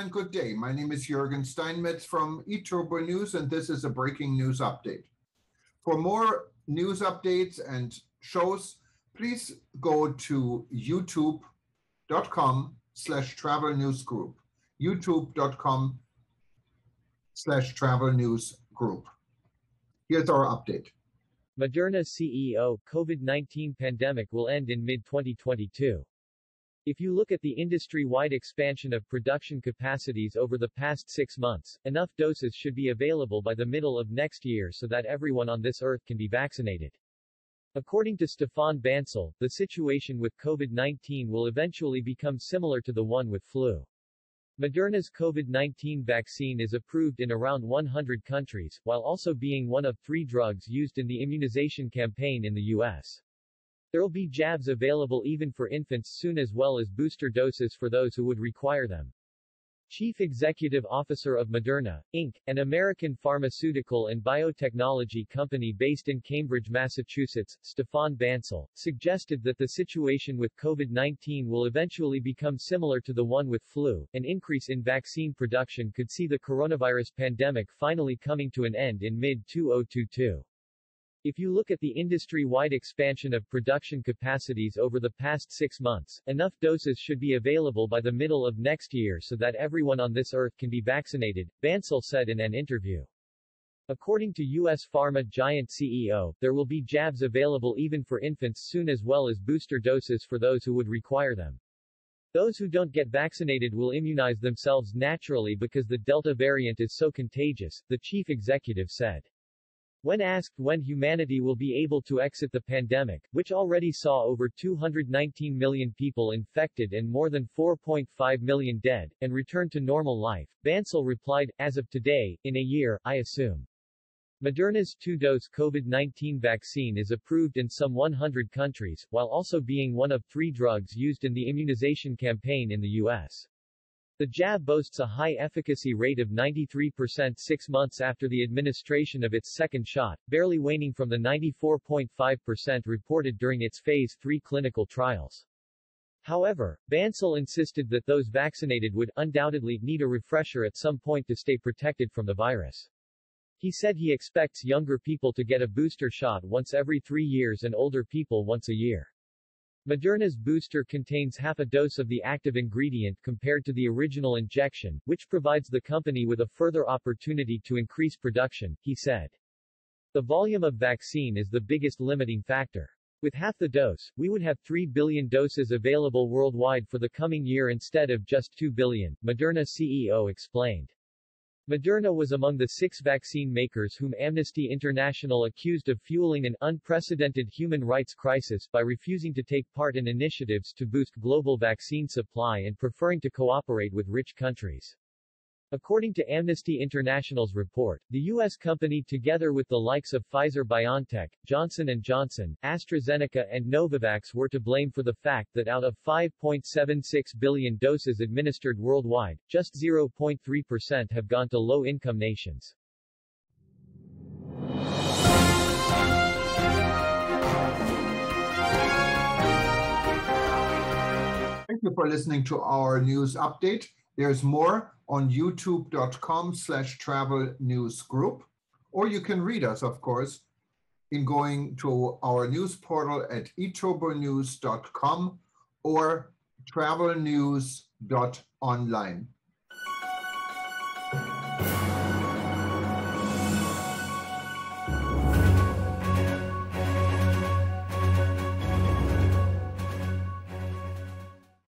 and good day. My name is Jürgen Steinmetz from eTurboNews, and this is a breaking news update. For more news updates and shows, please go to youtube.com/travel news group. youtube.com/travel news group. Here's our update. Moderna CEO, COVID-19 pandemic will end in mid-2022. If you look at the industry-wide expansion of production capacities over the past 6 months, enough doses should be available by the middle of next year so that everyone on this earth can be vaccinated. According to Stefan Bancel, the situation with COVID-19 will eventually become similar to the one with flu. Moderna's COVID-19 vaccine is approved in around 100 countries, while also being one of 3 drugs used in the immunization campaign in the U.S. There'll be jabs available even for infants soon, as well as booster doses for those who would require them. Chief Executive Officer of Moderna, Inc., an American pharmaceutical and biotechnology company based in Cambridge, Massachusetts, Stefan Bancel, suggested that the situation with COVID-19 will eventually become similar to the one with flu. An increase in vaccine production could see the coronavirus pandemic finally coming to an end in mid-2022. If you look at the industry-wide expansion of production capacities over the past 6 months, enough doses should be available by the middle of next year so that everyone on this earth can be vaccinated, Bancel said in an interview. According to U.S. pharma giant CEO, there will be jabs available even for infants soon, as well as booster doses for those who would require them. Those who don't get vaccinated will immunize themselves naturally because the Delta variant is so contagious, the chief executive said. When asked when humanity will be able to exit the pandemic, which already saw over 219 million people infected and more than 4.5 million dead, and return to normal life, Bancel replied, "As of today, in a year, I assume." Moderna's 2-dose COVID-19 vaccine is approved in some 100 countries, while also being one of 3 drugs used in the immunization campaign in the U.S. The jab boasts a high efficacy rate of 93% 6 months after the administration of its second shot, barely waning from the 94.5% reported during its Phase 3 clinical trials. However, Bancel insisted that those vaccinated would undoubtedly need a refresher at some point to stay protected from the virus. He said he expects younger people to get a booster shot once every 3 years and older people once a year. Moderna's booster contains half a dose of the active ingredient compared to the original injection, which provides the company with a further opportunity to increase production, he said. The volume of vaccine is the biggest limiting factor. With half the dose, we would have 3 billion doses available worldwide for the coming year instead of just 2 billion, Moderna CEO explained. Moderna was among the 6 vaccine makers whom Amnesty International accused of fueling an unprecedented human rights crisis by refusing to take part in initiatives to boost global vaccine supply and preferring to cooperate with rich countries. According to Amnesty International's report, the U.S. company, together with the likes of Pfizer-BioNTech, Johnson & Johnson, AstraZeneca and Novavax, were to blame for the fact that out of 5.76 billion doses administered worldwide, just 0.3% have gone to low-income nations. Thank you for listening to our news update. There's more on youtube.com/travel news group, or you can read us, of course, in going to our news portal at eTurboNews.com or travelnews.online.